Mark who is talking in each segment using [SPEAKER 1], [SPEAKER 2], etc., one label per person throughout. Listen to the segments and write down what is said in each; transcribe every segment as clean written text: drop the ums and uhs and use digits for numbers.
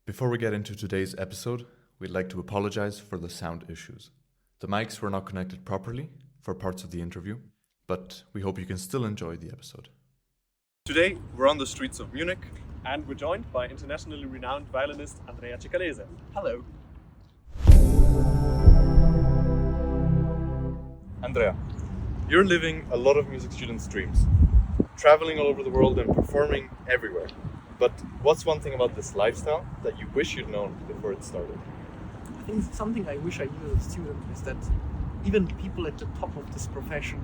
[SPEAKER 1] Before we get into today's episode, we'd like to apologize for the sound issues. The mics were not connected properly for parts of the interview, but we hope you can still enjoy the episode.
[SPEAKER 2] Today, we're on the streets of Munich, and we're joined by internationally renowned violinist Andrea Cicalese. Hello. Andrea, you're living a lot of music students' dreams, traveling all over the world and performing everywhere. But what's one thing about this lifestyle that you wish you'd known before it started?
[SPEAKER 3] I think something I wish I knew as a student is that even people at the top of this profession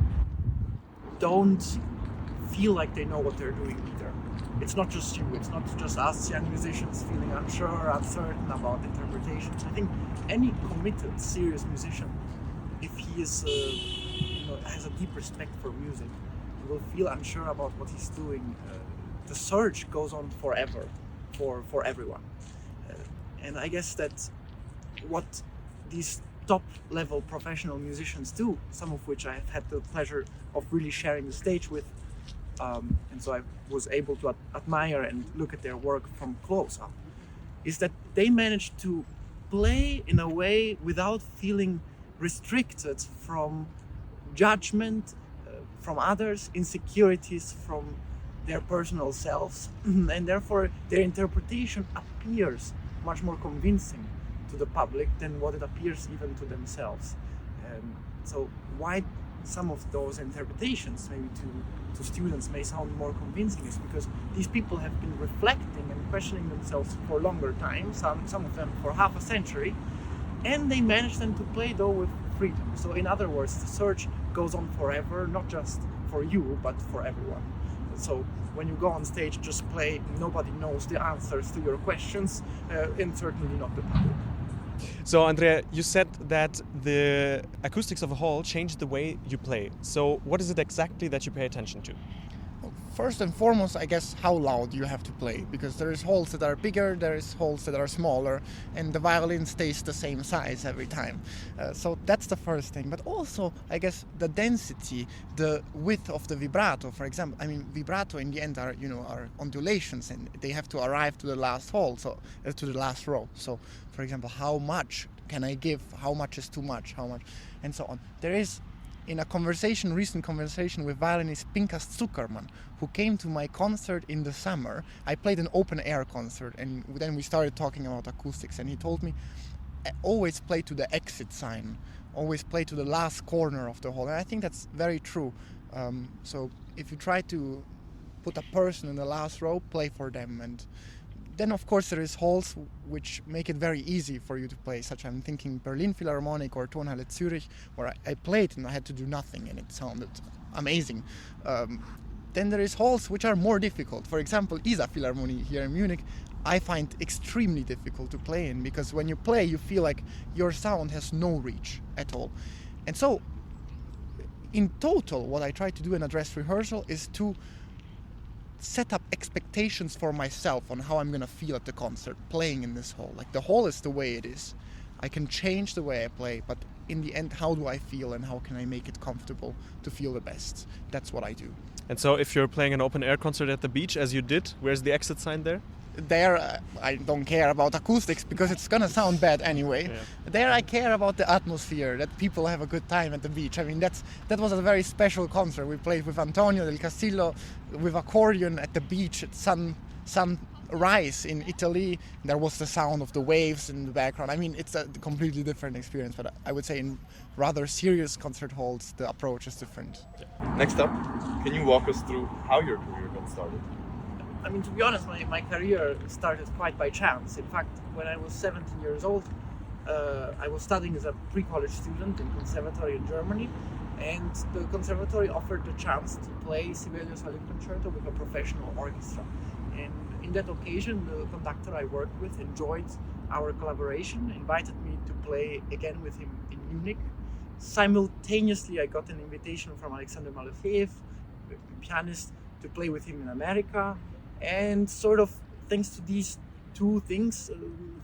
[SPEAKER 3] don't feel like they know what they're doing either. It's not just you, it's not just us young musicians feeling unsure, uncertain about interpretations. I think any committed, serious musician, if he is, has a deep respect for music, he will feel unsure about what he's doing. The search goes on forever for everyone. And I guess that what these top-level professional musicians do, some of which I have had the pleasure of really sharing the stage with, and so I was able to admire and look at their work from close up, is that they manage to play in a way without feeling restricted from judgment from others, insecurities from their personal selves, and therefore their interpretation appears much more convincing to the public than what it appears even to themselves. So why some of those interpretations maybe to students may sound more convincing is because these people have been reflecting and questioning themselves for a longer time, some of them for half a century, and they manage then to play though with freedom. So in other words, the search goes on forever, not just for you, but for everyone. So when you go on stage, just play, nobody knows the answers to your questions, and certainly not the public.
[SPEAKER 4] So Andrea, you said that the acoustics of a hall changed the way you play. So what is it exactly that you pay attention to?
[SPEAKER 5] First and foremost, I guess how loud you have to play, because there is halls that are bigger, there is halls that are smaller, and the violin stays the same size every time. So that's the first thing. But also, I guess the density, the width of the vibrato, for example. I mean, vibrato in the end are ondulations, and they have to arrive to the last hall, so to the last row. So, for example, how much can I give? How much is too much? How much, and so on. There is. In a recent conversation with violinist Pinkas Zuckerman, who came to my concert in the summer, I played an open air concert, and then we started talking about acoustics, and he told me, always play to the exit sign, always play to the last corner of the hall, and I think that's very true. So if you try to put a person in the last row, play for them. And then of course there is halls which make it very easy for you to play, such I'm thinking Berliner Philarmonie or Tonhalle Zürich, where I played and I had to do nothing and it sounded amazing. Then there is halls which are more difficult. For example, Isarphilarmonie here in Munich, I find extremely difficult to play in, because when you play you feel like your sound has no reach at all. And so in total what I try to do in a dress rehearsal is to set up expectations for myself on how I'm gonna feel at the concert playing in this hall. Like, the hall is the way it is. I can change the way I play, but in the end, how do I feel and how can I make it comfortable to feel the best? That's what I do.
[SPEAKER 4] And so if you're playing an open air concert at the beach, as you did, where's the exit sign there?
[SPEAKER 5] There, I don't care about acoustics because it's gonna sound bad anyway.
[SPEAKER 4] Yeah.
[SPEAKER 5] There I care about the atmosphere, that people have a good time at the beach. I mean, that was a very special concert. We played with Antonio del Castillo with accordion at the beach at sunrise in Italy. There was the sound of the waves in the background. I mean, it's a completely different experience, but I would say in rather serious concert halls, the approach is different.
[SPEAKER 2] Next up, can you walk us through how your career got started?
[SPEAKER 3] I mean, to be honest, my career started quite by chance. In fact, when I was 17 years old, I was studying as a pre-college student in conservatory in Germany, and the conservatory offered the chance to play Sibelius Violin Concerto with a professional orchestra. And in that occasion, the conductor I worked with enjoyed our collaboration, invited me to play again with him in Munich. Simultaneously, I got an invitation from Alexander Malefeev, the pianist, to play with him in America. And sort of thanks to these two things,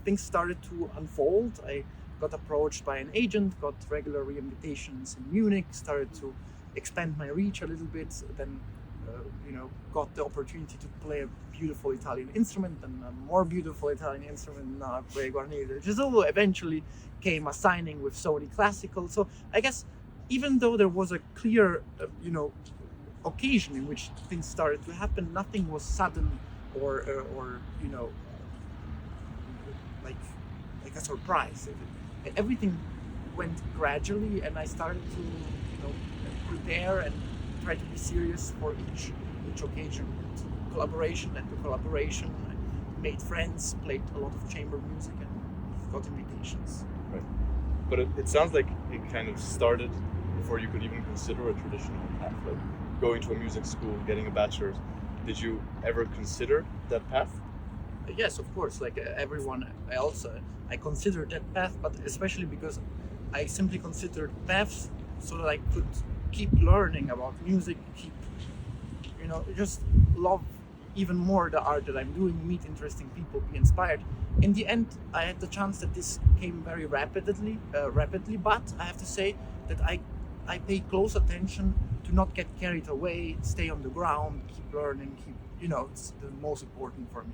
[SPEAKER 3] things started to unfold. I got approached by an agent, got regular re-invitations in Munich, started to expand my reach a little bit, then got the opportunity to play a beautiful Italian instrument, and a more beautiful Italian instrument. Now I play Guarneri del Gesú. Eventually came a signing with Sony Classical. So I guess even though there was a clear, occasion in which things started to happen, nothing was sudden or like a surprise. Everything went gradually, and I started to prepare and try to be serious for each occasion. Collaboration after collaboration, I made friends, played a lot of chamber music, and got invitations.
[SPEAKER 2] Right. But it sounds like it kind of started before you could even consider a traditional path, like going to a music school, getting a bachelor's. Did you ever consider that path?
[SPEAKER 3] Yes, of course, like everyone else, I considered that path, but especially because I simply considered paths so that I could keep learning about music, keep, just love even more the art that I'm doing, meet interesting people, be inspired. In the end, I had the chance that this came very rapidly, but I have to say that I pay close attention to not get carried away, stay on the ground, keep learning, it's the most important for me.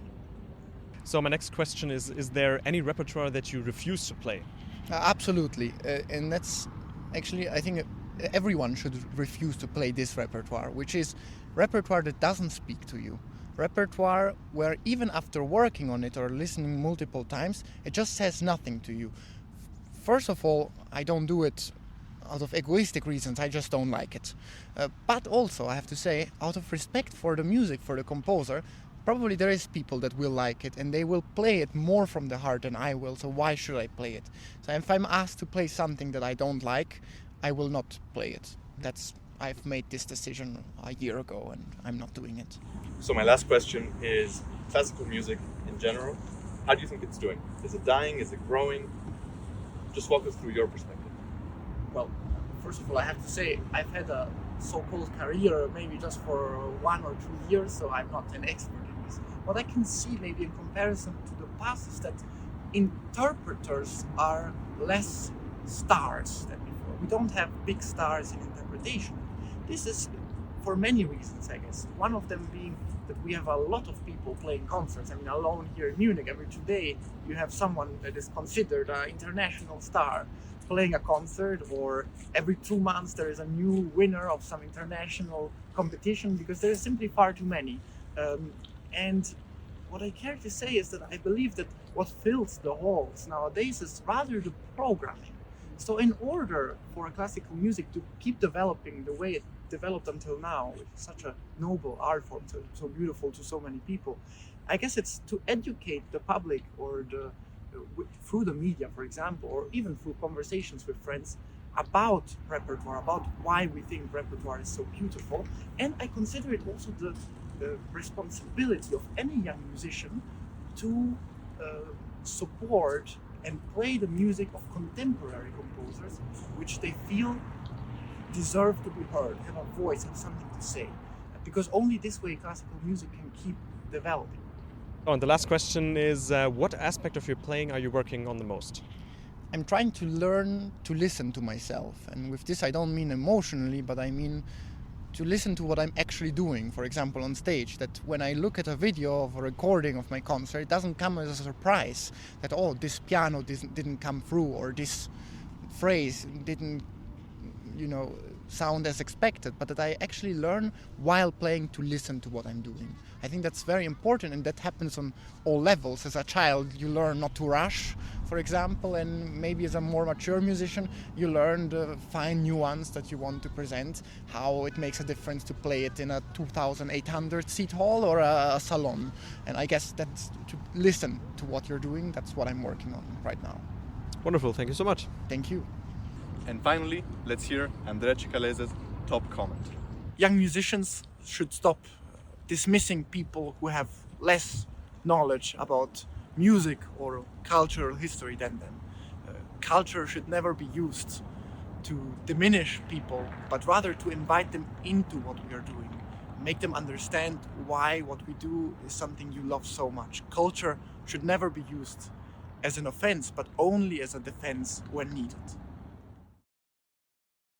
[SPEAKER 4] So my next question is there any repertoire that you refuse to play?
[SPEAKER 5] Absolutely, and that's actually, I think everyone should refuse to play this repertoire, which is repertoire that doesn't speak to you. Repertoire where even after working on it or listening multiple times, it just says nothing to you. First of all, I don't do it out of egoistic reasons, I just don't like it. But also, I have to say, out of respect for the music, for the composer, probably there is people that will like it and they will play it more from the heart than I will, so why should I play it? So if I'm asked to play something that I don't like, I will not play it. I've made this decision a year ago and I'm not doing it.
[SPEAKER 2] So my last question is classical music in general. How do you think it's doing? Is it dying? Is it growing? Just walk us through your perspective.
[SPEAKER 3] Well, first of all, I have to say I've had a so-called career maybe just for 1 or 2 years, so I'm not an expert in this. What I can see maybe in comparison to the past is that interpreters are less stars than before. We don't have big stars in interpretation. This is for many reasons, I guess. One of them being that we have a lot of people playing concerts. I mean, alone here in Munich, every 2 days you have someone that is considered an international star playing a concert, or every 2 months there is a new winner of some international competition, because there is simply far too many. And what I care to say is that I believe that what fills the halls nowadays is rather the programming. So in order for classical music to keep developing the way it developed until now, with such a noble art form, so beautiful to so many people, I guess it's to educate the public, or through the media, for example, or even through conversations with friends about repertoire, about why we think repertoire is so beautiful. And I consider it also the responsibility of any young musician to support and play the music of contemporary composers, which they feel deserve to be heard, have a voice, have something to say. Because only this way classical music can keep developing.
[SPEAKER 4] Oh, and the last question is, what aspect of your playing are you working on the most?
[SPEAKER 5] I'm trying to learn to listen to myself. And with this I don't mean emotionally, but I mean to listen to what I'm actually doing, for example on stage, that when I look at a video of a recording of my concert, it doesn't come as a surprise that, oh, this piano didn't come through, or this phrase didn't, sound as expected, but that I actually learn while playing to listen to what I'm doing. I think that's very important, and that happens on all levels. As a child, you learn not to rush, for example, and maybe as a more mature musician, you learn the fine nuance that you want to present, how it makes a difference to play it in a 2,800 seat hall or a salon. And I guess that's to listen to what you're doing. That's what I'm working on right now.
[SPEAKER 4] Wonderful, thank you so much.
[SPEAKER 5] Thank you.
[SPEAKER 2] And finally, let's hear Andrea Cicalese's top comment.
[SPEAKER 3] Young musicians should stop dismissing people who have less knowledge about music or cultural history than them. Culture should never be used to diminish people, but rather to invite them into what we are doing, make them understand why what we do is something you love so much. Culture should never be used as an offense, but only as a defense when needed.